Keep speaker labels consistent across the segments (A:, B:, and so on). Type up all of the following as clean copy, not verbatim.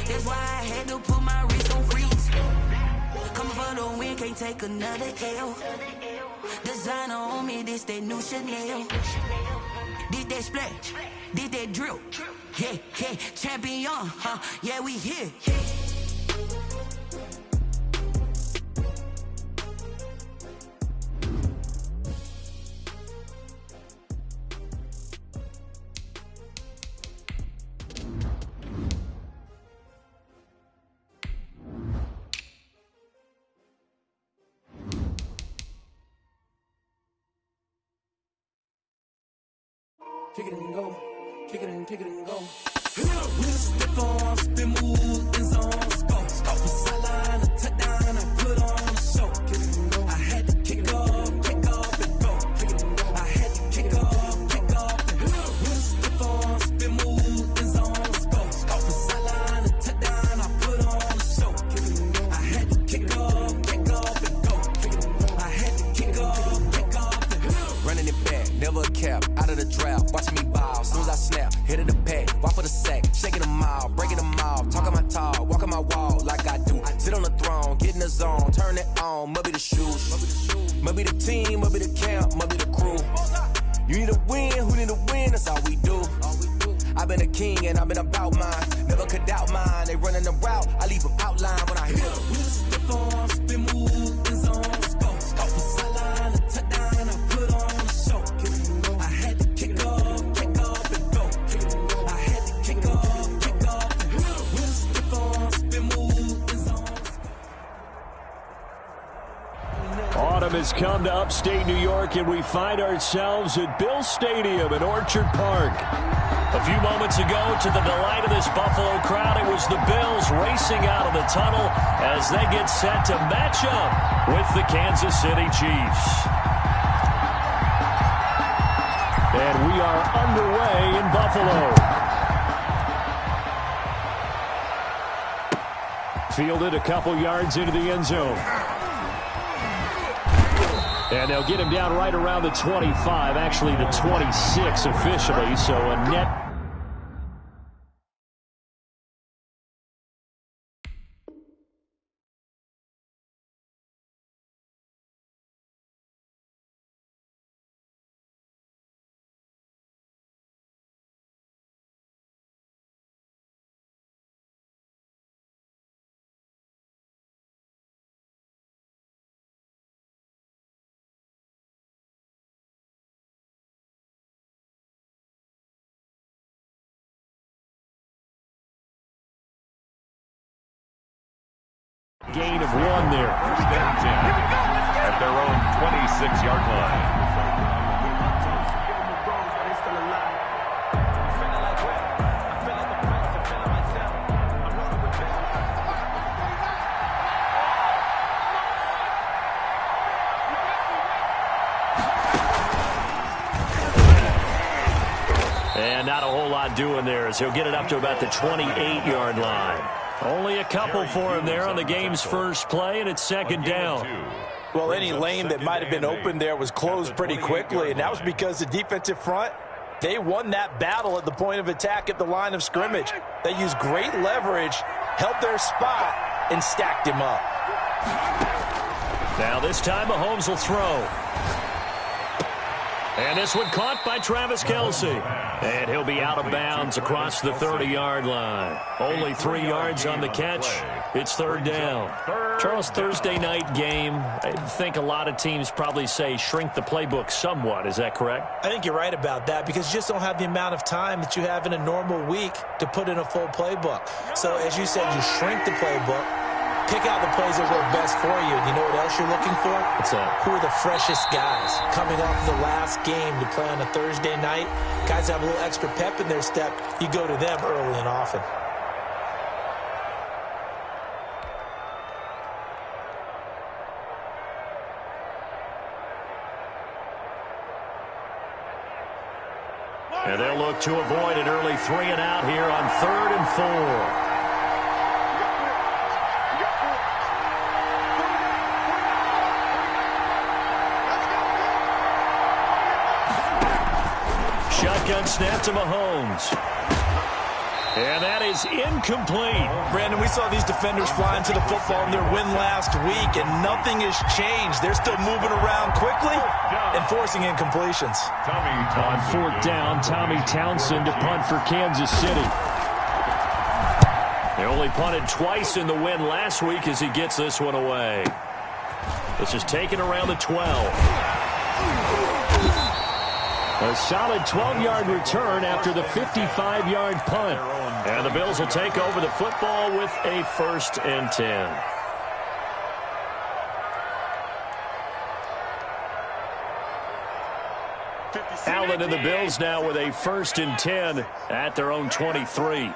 A: That's why I had to put my wrist on freeze. Come for the win, can't take another L. Designer on me, this that new Chanel. This that splash, this that drill. Yeah, yeah, champion, huh? Yeah, we here.
B: Kick it and go, kick it and go. With a stiff arm, spin move, in zones, go. Off the sideline, a touchdown, I put on a show. Kick it and go. I had to kick off and go. Kick it and go. I had to kick off and go. With a stiff arm, spin move, in zones, go. Off the sideline, a touchdown, I put on a show. Kick it and go. I had to kick off and go. Kick it and go. I had to kick off and go.
C: Running it back, never a cap, out of the draft, watching me ball, soon as I snap, hit of the pack, walk for the sack, shaking them all, breaking them all, talking my talk, walking my wall like I do, sit on the throne, get in the zone, turn it on, must be the shoes, must be the team, must be the camp, must be the crew, you need a win, who need a win, that's all we do, I've been a king and I've been about mine, never could doubt mine, they running the route, I leave them outline when I hit them.
B: With a stiff arm, spin move, in zones, go, off the sideline, a touchdown, I put on a show, kick it and go, I had to kick off and go, kick it and go, I had to kick off and go, with a stiff arm, spin move, in zones.
D: Autumn has come to upstate New York, and we find ourselves at Bill Stadium in Orchard Park. A few moments ago, to the delight of this Buffalo crowd, it was the Bills racing out of the tunnel as they get set to match up with the Kansas City Chiefs. And we are underway in Buffalo. Fielded a couple yards into the end zone. And they'll get him down right around the 25, actually the 26 officially, so a net. Gain of one there.
E: At their own 26-yard line.
D: And not a whole lot doing there as he'll get it up to about the 28-yard line. Only a couple for him there on the game's first play, and it's second down.
F: Well, any lane that might have been open there was closed pretty quickly, and that was because the defensive front, they won that battle at the point of attack at the line of scrimmage. They used great leverage, held their spot, and stacked him up.
D: Now this time Mahomes will throw. And this one caught by Travis Kelce. And he'll be out of bounds across the 30-yard line. Only 3 yards on the catch. It's third down. Charles, Thursday night game, I think a lot of teams probably say shrink the playbook somewhat. Is that correct?
F: I think you're right about that because you just don't have the amount of time that you have in a normal week to put in a full playbook. So as you said, you shrink the playbook. Pick out the plays that work best for you. And you know what else you're looking for?
D: What's that?
F: Who are the freshest guys coming off the last game to play on a Thursday night? Guys have a little extra pep in their step. You go to them early and often.
D: And they'll look to avoid an early 3 and out here on 3rd and 4. Shotgun snap to Mahomes. And that is incomplete.
F: Brandon, we saw these defenders flying to the football in their win last week, and nothing has changed. They're still moving around quickly and forcing incompletions.
D: On fourth down, Tommy Townsend to punt for Kansas City. They only punted twice in the win last week as he gets this one away. This is taken around the 12. A solid 12-yard return after the 55-yard punt. And the Bills will take over the football with a 1st and 10. Allen and the Bills now with a 1st and 10 at their own 23.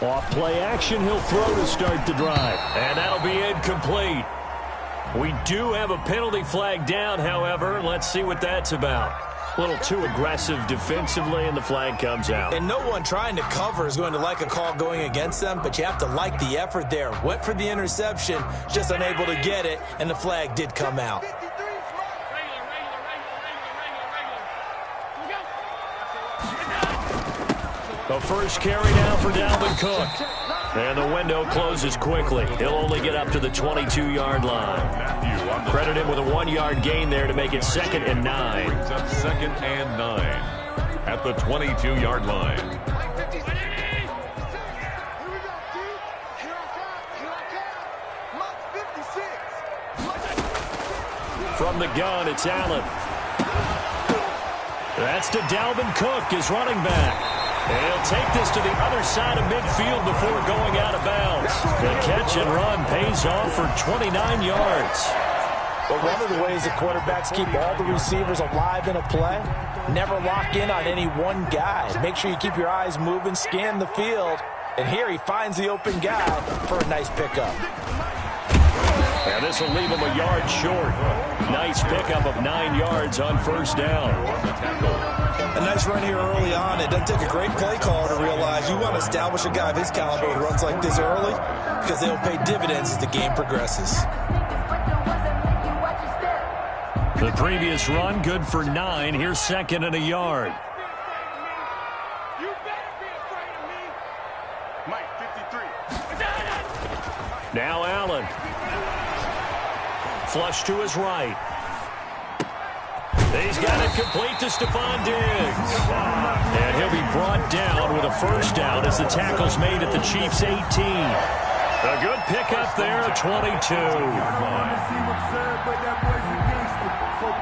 D: Off play action, he'll throw to start the drive. And that'll be incomplete. We do have a penalty flag down, however. Let's see what that's about. A little too aggressive defensively, and the flag comes out.
F: And no one trying to cover is going to like a call going against them, but you have to like the effort there. Went for the interception, just unable to get it, and the flag did come out.
D: The first carry down for Dalvin Cook. And the window closes quickly. He'll only get up to the 22-yard line. Credit him with a 1-yard gain there to make it 2nd and 9.
E: Brings up 2nd and 9 at the 22-yard line.
D: From the gun, it's Allen. That's to Dalvin Cook, his running back. And he'll take this to the other side of midfield before going out of bounds. The catch and run pays off for 29 yards.
F: But one of the ways that quarterbacks keep all the receivers alive in a play, never lock in on any one guy. Make sure you keep your eyes moving, scan the field. And here he finds the open guy for a nice pickup.
D: And this will leave him a yard short. Nice pickup of 9 yards on 1st down.
F: A nice run here early on. It doesn't take a great play caller to realize you want to establish a guy of his caliber who runs like this early because they'll pay dividends as the game progresses.
D: The previous run, good for 9. Here's 2nd and a yard.
G: You better be afraid of me. Mike, 53.
D: Now Allen. Flush to his right. He's got it complete to Stephon Diggs. And he'll be brought down with a 1st down as the tackle's made at the Chiefs' 18. A good pickup there, 22.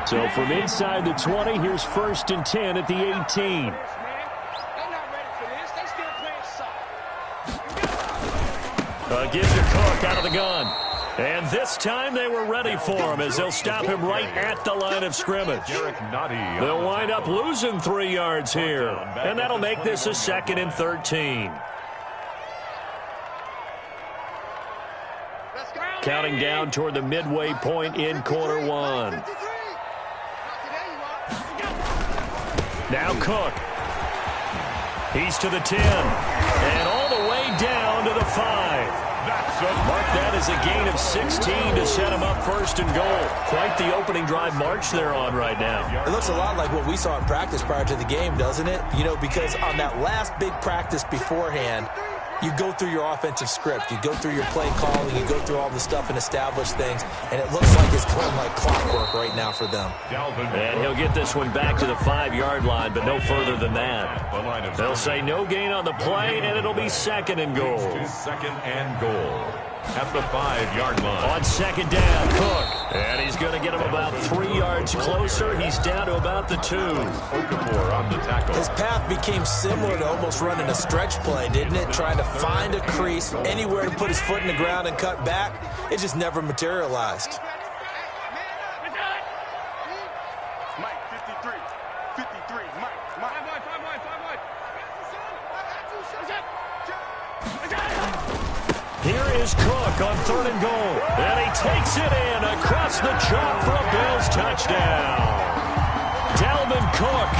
D: So from inside the 20, here's 1st and 10 at the 18.
G: They're not ready for this. They still playing soft.
D: Gives to Cook out of the gun. And this time they were ready for him as they'll stop him right at the line of scrimmage. They'll wind up losing 3 yards here. And that'll make this a 2nd and 13. Counting down toward the midway point in quarter 1. Now Cook. He's to the 10. And all the way down to the 5. Mark that as a gain of 16 to set him up 1st and goal. Quite the opening drive march they're on right now.
F: It looks a lot like what we saw in practice prior to the game, doesn't it? You know, because on that last big practice beforehand, you go through your offensive script. You go through your play calling. You go through all the stuff and establish things. And it looks like it's going like clockwork right now for them.
D: And he'll get this one back to the 5-yard line, but no further than that. They'll say no gain on the play, and it'll be 2nd and goal.
E: 2nd and goal at the 5-yard line.
D: On 2nd down, Cook. And he's going to get him about 3 yards closer. He's down to about the 2.
E: Okafor on the tackle.
F: His path became similar to almost running a stretch play, didn't it? Trying to find a crease, anywhere to put his foot in the ground and cut back. It just never materialized.
G: Mike, 53. 53. Mike. 5
D: Here is Cook on 3rd and goal. And he takes it in across the chalk for a Bills touchdown. Dalvin Cook,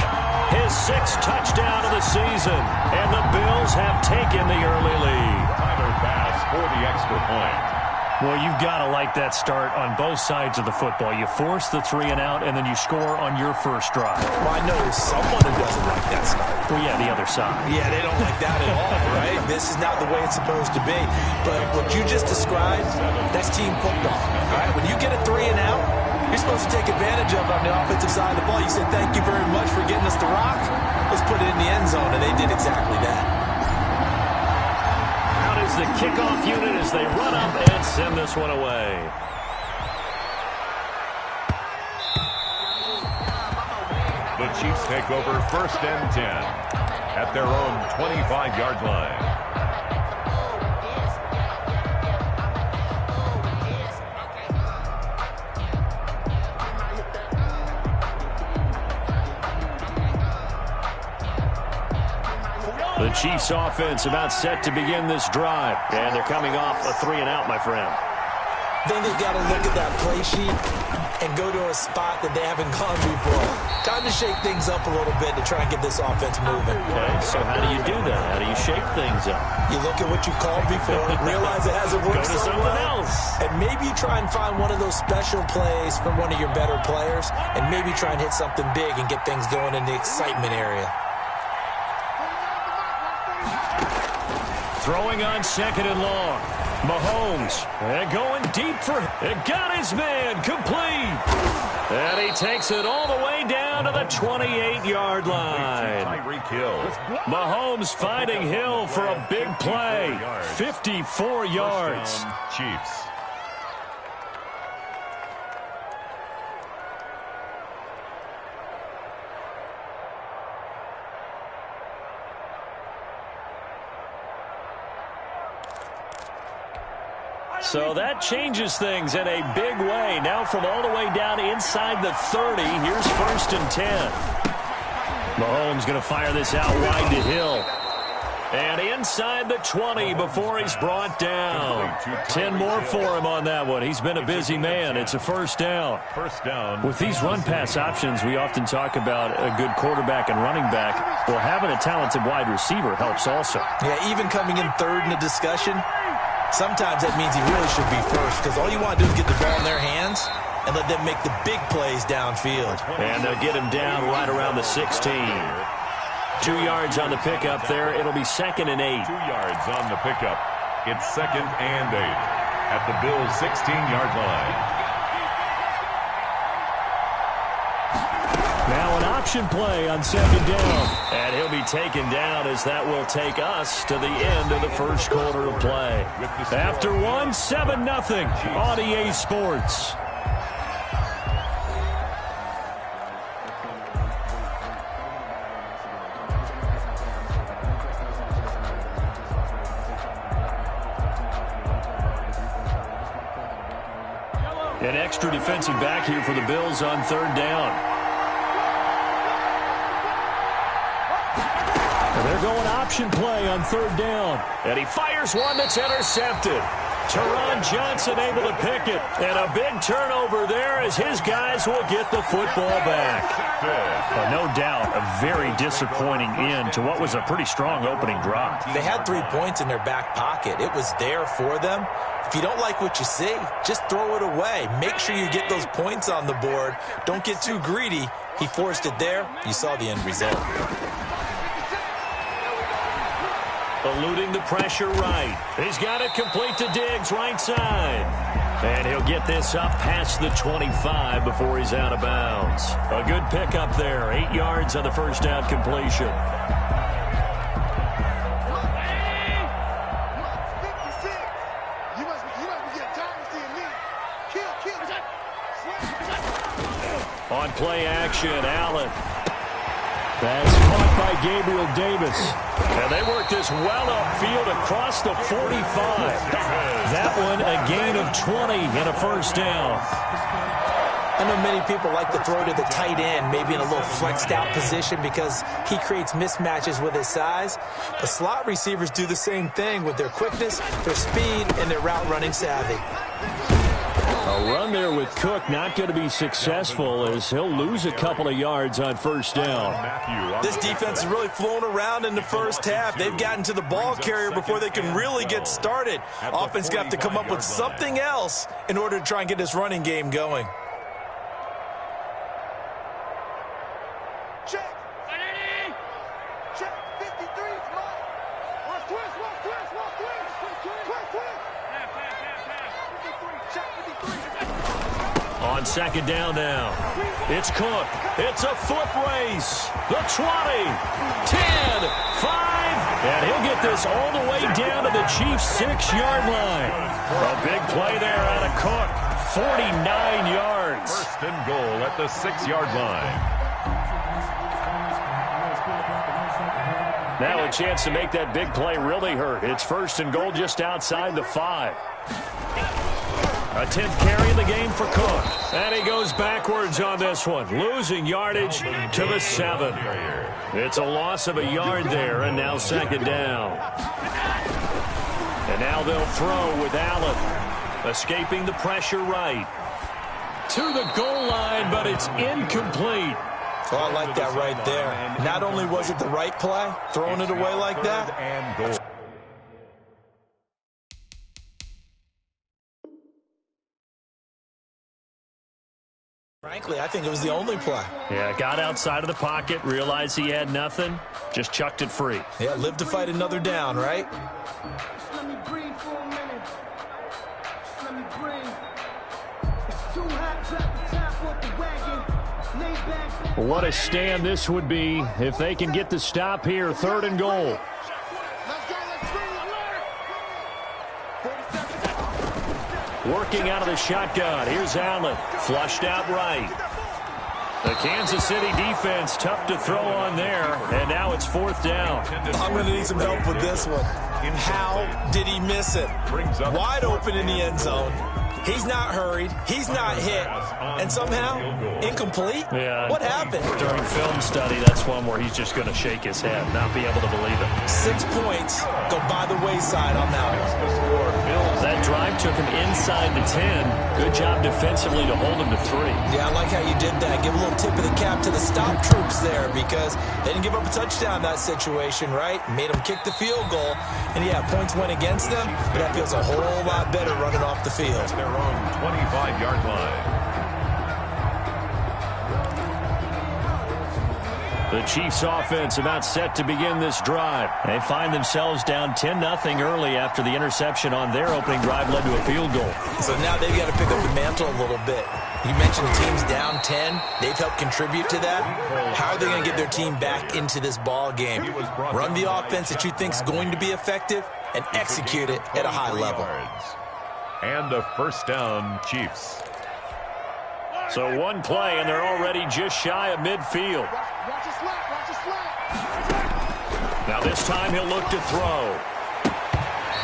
D: his 6th touchdown of the season. And the Bills have taken the early lead.
E: Tyler Bass for the extra point.
D: Well, you've got to like that start on both sides of the football. You force the 3 and out, and then you score on your first drive.
F: Well, I know someone who doesn't like that start.
D: Well, yeah, the other side.
F: Yeah, they don't like that at all, right? This is not the way it's supposed to be. But what you just described, that's team football, right? When you get a 3 and out, you're supposed to take advantage of it on the offensive side of the ball. You said, thank you very much for getting us the rock. Let's put it in the end zone, and they did exactly that.
D: The kickoff unit as they run up and send this one away.
E: The Chiefs take over 1st and 10 at their own 25-yard line.
D: The Chiefs offense about set to begin this drive. And they're coming off a 3 and out, my friend.
F: Then they've got to look at that play sheet and go to a spot that they haven't gone before. Time to shake things up a little bit to try and get this offense moving.
D: Okay, so how do you do that? How do you shake things up?
F: You look at what you called before, realize it hasn't worked
D: Go to
F: so
D: something
F: well,
D: else.
F: and maybe you try and find one of those special plays from one of your better players, and maybe try and hit something big and get things going in the excitement area.
D: Throwing on 2nd and long. Mahomes, and going deep for it. Got his man complete. And he takes it all the way down to the 28-yard line.
E: Tyreek Hill.
D: Mahomes finding Hill for a big play. 54 yards.
E: Chiefs.
D: So that changes things in a big way. Now from all the way down inside the 30, here's 1st and 10. Mahomes going to fire this out wide to Hill. And inside the 20 before he's brought down. 10 more for him on that one. He's been a busy man. It's a 1st down.
E: First down.
D: With these run-pass options, we often talk about a good quarterback and running back. Well, having a talented wide receiver helps also.
F: Yeah, even coming in 3rd in the discussion, sometimes that means he really should be 1st because all you want to do is get the ball in their hands and let them make the big plays downfield.
D: And they'll get him down right around the 16. 2 yards on the pickup there. It'll be 2nd and 8.
E: 2 yards on the pickup. It's 2nd and 8 at the Bills' 16-yard line.
D: Now an option play on 2nd down. And he'll be taken down as that will take us to the end of the first quarter of play. After 7-0 on EA Sports. An extra defensive back here for the Bills on 3rd down. And they're going option play on 3rd down. And he fires one that's intercepted. Teron Johnson able to pick it. And a big turnover there as his guys will get the football back. No doubt a very disappointing end to what was a pretty strong opening drive.
F: They had 3 points in their back pocket. It was there for them. If you don't like what you see, just throw it away. Make sure you get those points on the board. Don't get too greedy. He forced it there. You saw the end result.
D: Eluding the pressure right. He's got it complete to Diggs right side. And he'll get this up past the 25 before he's out of bounds. A good pickup there. 8 yards on the first down completion. On play action, Allen. That's caught by Gabriel Davis. And they work this well upfield across the 45. That one a gain of 20 and a first down.
F: I know many people like to throw to the tight end, maybe in a little flexed out position because he creates mismatches with his size. The slot receivers do the same thing with their quickness, their speed, and their route running savvy.
D: A run there with Cook not going to be successful as he'll lose a couple of yards on first down.
F: This defense is really flown around in the first half. They've gotten to the ball carrier before they can really get started. Offense got to come up with something else in order to try and get this running game going.
G: Check. Check. 53 is mine. Watch twist. Check 53.
D: On second down now, it's Cook. It's a foot race. The 20, 10, 5, and he'll get this all the way down to the Chiefs' 6-yard line. A big play there out of Cook, 49 yards.
E: First and goal at the 6-yard line.
D: Now a chance to make that big play really hurt. It's first and goal just outside the 5. A 10th carry in the game for Cook. And he goes backwards on this one, losing yardage to the 7. It's a loss of a yard there, and now second down. And now they'll throw with Allen, escaping the pressure right. To the goal line, but it's incomplete.
F: Oh, I like that right there. Not only was it the right play, throwing it away like that.
E: And goal.
F: Frankly, I think it was the only play.
D: Yeah, got outside of the pocket, realized he had nothing, just chucked it free.
F: Yeah, live to fight another down, right?
B: Let me breathe for a minute. Let me breathe. It's too hot, drop the top off the wagon. Lay back.
D: What a stand this would be if they can get the stop here, third and goal.
G: Let's go. Let's bring the alert.
D: Working out of the shotgun. Here's Allen. Flushed out right. The Kansas City defense tough to throw on there. And now it's fourth down.
F: I'm going to need some help with this one. How did he miss it? Wide open in the end zone. He's not hurried. He's not hit. And somehow, incomplete?
D: Yeah.
F: What happened?
D: During film study, that's one where he's just going to shake his head, not be able to believe it.
F: 6 points go by the wayside on that one.
D: That drive took him inside the 10. Good job defensively to hold him to 3.
F: Yeah, I like how you did that. Give a little tip of the cap to the stop troops there because they didn't give up a touchdown in that situation, right? Made them kick the field goal. And, yeah, points went against them, but that feels a whole lot better running off the field.
E: Their own 25-yard line.
D: The Chiefs offense about set to begin this drive. They find themselves down 10-0 early after the interception on their opening drive led to a field goal.
F: So now they've got to pick up the mantle a little bit. You mentioned the team's down 10. They've helped contribute to that. How are they going to get their team back into this ball game? Run the offense that you think is going to be effective and execute it at a high level.
E: And a first down, Chiefs.
D: So one play, and they're already just shy of midfield.
G: Watch it slap. Watch it slap.
D: Now this time he'll look to throw.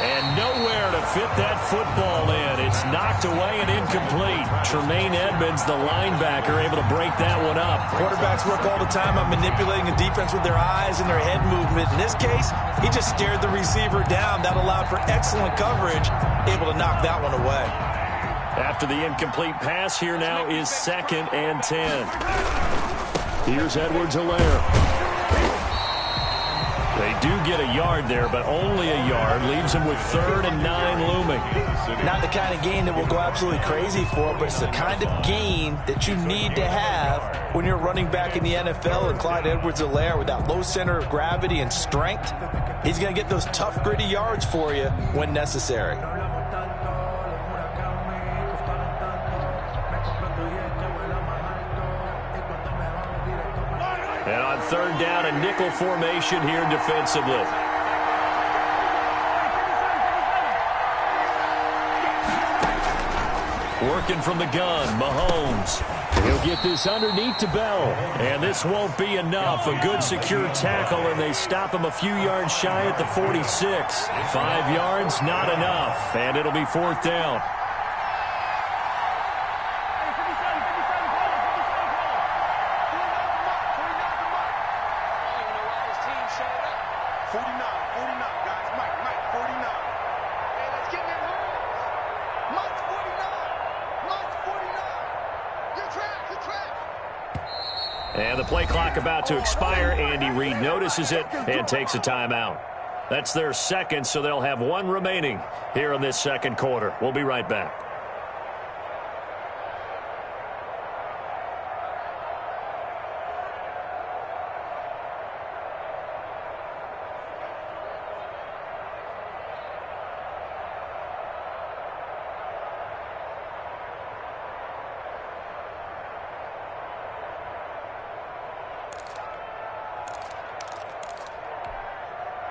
D: And nowhere to fit that football in. It's knocked away and incomplete. Tremaine Edmonds, the linebacker, able to break that one up.
F: Quarterbacks work all the time on manipulating a defense with their eyes and their head movement. In this case, he just stared the receiver down. That allowed for excellent coverage, able to knock that one away.
D: After the incomplete pass, here now is 2nd and 10. Here's Edwards-Helaire. They do get a yard there, but only a yard. Leaves them with 3rd and 9 looming.
F: Not the kind of gain that we'll go absolutely crazy for, but it's the kind of gain that you need to have when you're running back in the NFL. And Clyde Edwards-Helaire, with that low center of gravity and strength, he's going to get those tough, gritty yards for you when necessary.
D: And on 3rd down, a nickel formation here defensively. Working from the gun, Mahomes. He'll get this underneath to Bell. And this won't be enough. A good secure tackle, and they stop him a few yards shy at the 46. 5 yards, not enough. And it'll be 4th down. And the play clock about to expire. Andy Reid notices it and takes a timeout. That's their second, so they'll have one remaining here in this second quarter. We'll be right back.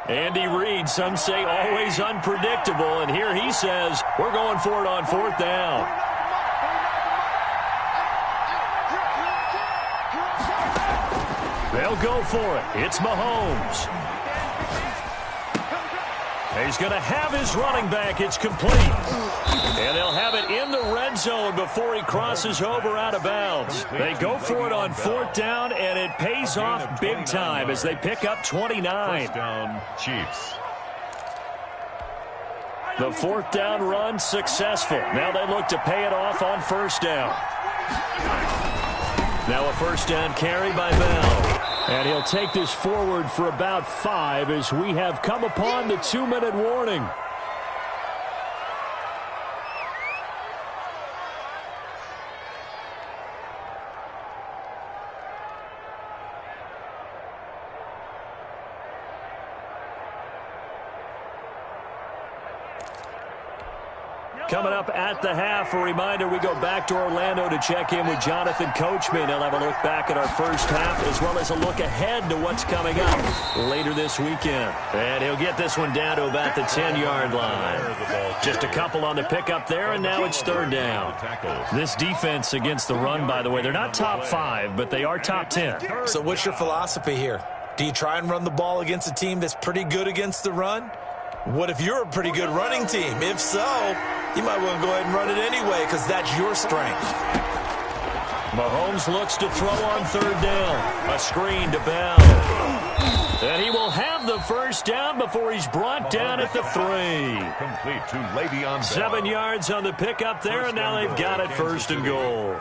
D: Andy Reid, some say always unpredictable, and here he says we're going for it on fourth down. They'll go for it. It's Mahomes. He's going to have his running back. It's complete. And they'll have it in the red zone before he crosses over out of bounds. They go for it on fourth down, and it pays off big time as they pick up 29.
E: First down, Chiefs.
D: The fourth down run successful. Now they look to pay it off on first down. Now a first down carry by Bell. And he'll take this forward for about 5 as we have come upon the 2-minute warning. Coming up at the half, a reminder, we go back to Orlando to check in with Jonathan Coachman. He'll have a look back at our first half as well as a look ahead to what's coming up later this weekend. And he'll get this one down to about the 10-yard line. Just a couple on the pickup there, and now it's third down. This defense against the run, by the way, they're not top 5, but they are top 10.
F: So what's your philosophy here? Do you try and run the ball against a team that's pretty good against the run? What if you're a pretty good running team? If so, you might want to go ahead and run it anyway because that's your strength.
D: Mahomes looks to throw on third down. A screen to Bell. And he will have the first down before he's brought down at the 3.
E: Complete to Le'Veon Bell.
D: 7 yards on the pickup there, and now they've got it first and goal.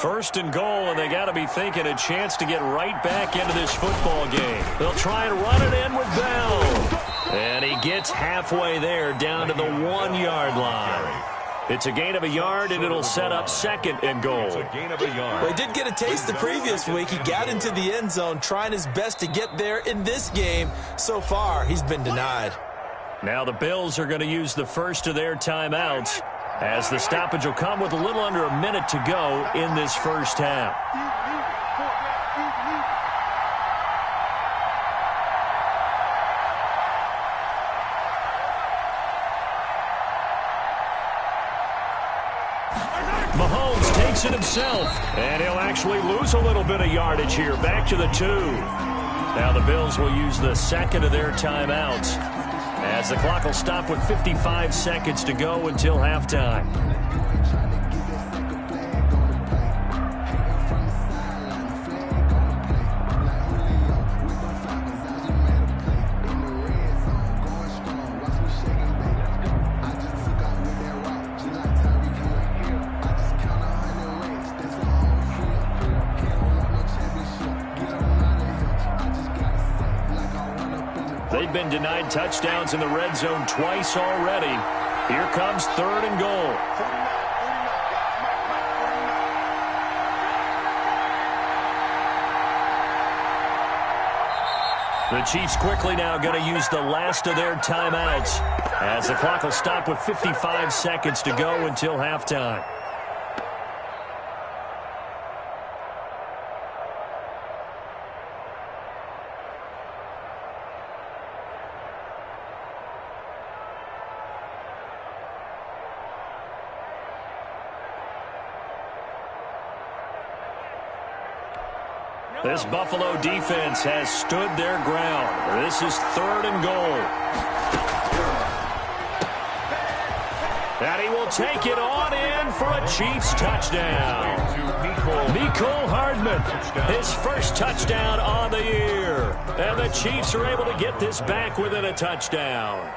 D: First and goal, and they got to be thinking a chance to get right back into this football game. They'll try and run it in with Bell. And he gets halfway there down to the 1-yard line. It's a gain of a yard, and it'll set up second and goal.
E: It's a gain of a yard.
F: Well, he did get a taste the previous week. He got into the end zone trying his best to get there in this game. So far, he's been denied.
D: Now the Bills are going to use the first of their timeouts, as the stoppage will come with a little under a minute to go in this first half. Mahomes takes it himself, and he'll actually lose a little bit of yardage here, back to the 2. Now the Bills will use the second of their timeouts, as the clock will stop with 55 seconds to go until halftime. They've been denied touchdowns in the red zone twice already. Here comes third and goal. The Chiefs quickly now going to use the last of their timeouts, as the clock will stop with 55 seconds to go until halftime. This Buffalo defense has stood their ground. This is third and goal. And he will take it on in for a Chiefs touchdown. Mecole Hardman, his first touchdown on the year. And the Chiefs are able to get this back within a touchdown.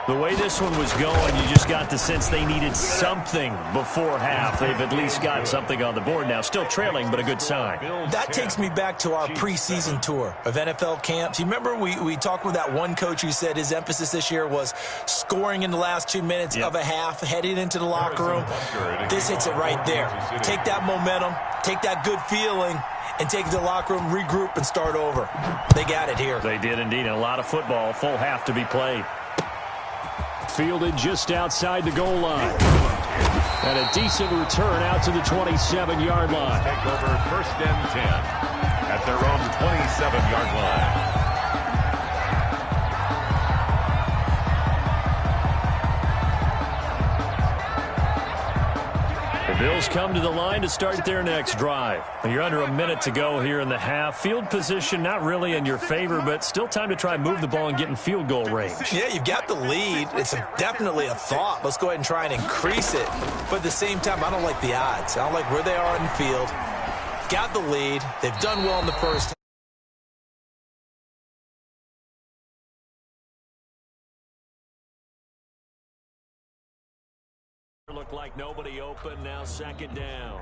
D: The way this one was going, you just got the sense they needed something before half. They've at least got something on the board now. Still trailing, but a good sign.
F: That takes me back to our preseason tour of NFL camps. You remember we talked with that one coach who said his emphasis this year was scoring in the last 2 minutes of a half, heading into the locker room. This hits it right there. Take that momentum, take that good feeling, and take it to the locker room, regroup, and start over. They got it here.
D: They did indeed. And a lot of football, full half to be played. Fielded just outside the goal line. And a decent return out to the 27-yard line.
E: Take over 1st and 10 at their own 27-yard line.
D: The Bills come to the line to start their next drive. You're under a minute to go here in the half. Field position not really in your favor, but still time to try and move the ball and get in field goal range.
F: Yeah, you've got the lead. It's definitely a thought. Let's go ahead and try and increase it. But at the same time, I don't like the odds. I don't like where they are in the field. Got the lead. They've done well in the first.
D: Looked like nobody open. Now 2nd down.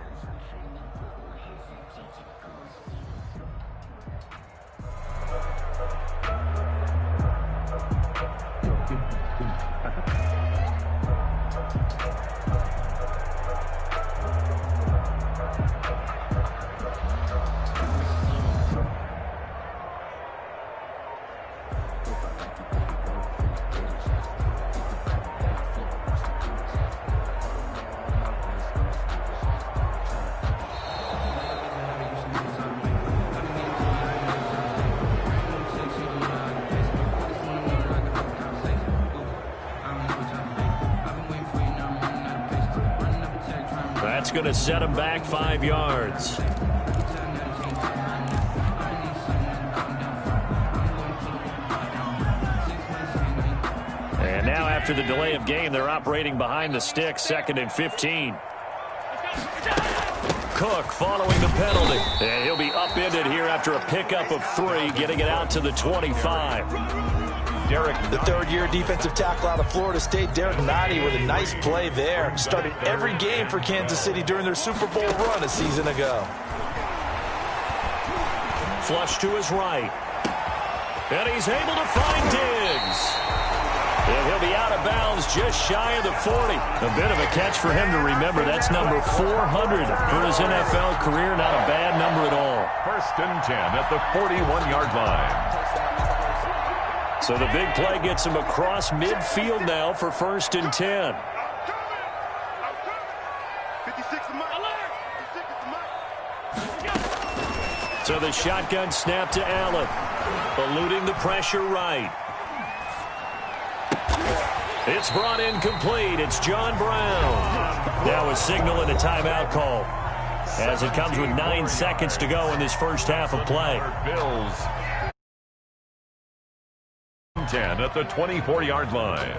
D: That's going to set him back 5 yards. And now after the delay of game, they're operating behind the stick, 2nd and 15. Cook following the penalty. And he'll be upended here after a pickup of 3, getting it out to the 25.
F: The 3rd-year defensive tackle out of Florida State, Derek Nottie, with a nice play there. Started every game for Kansas City during their Super Bowl run a season ago.
D: Flush to his right. And he's able to find Diggs. And he'll be out of bounds just shy of the 40. A bit of a catch for him to remember. That's number 400 for his NFL career. Not a bad number at all.
E: 1st and 10 at the 41-yard line.
D: So the big play gets him across midfield now for 1st and 10.
G: 56 to Mike.
D: So the shotgun snap to Allen. Eluding the pressure right. It's brought in complete. It's John Brown. Now a signal and a timeout call, as it comes with 9 seconds to go in this first half of play.
E: Bills. 10 at the 24-yard line.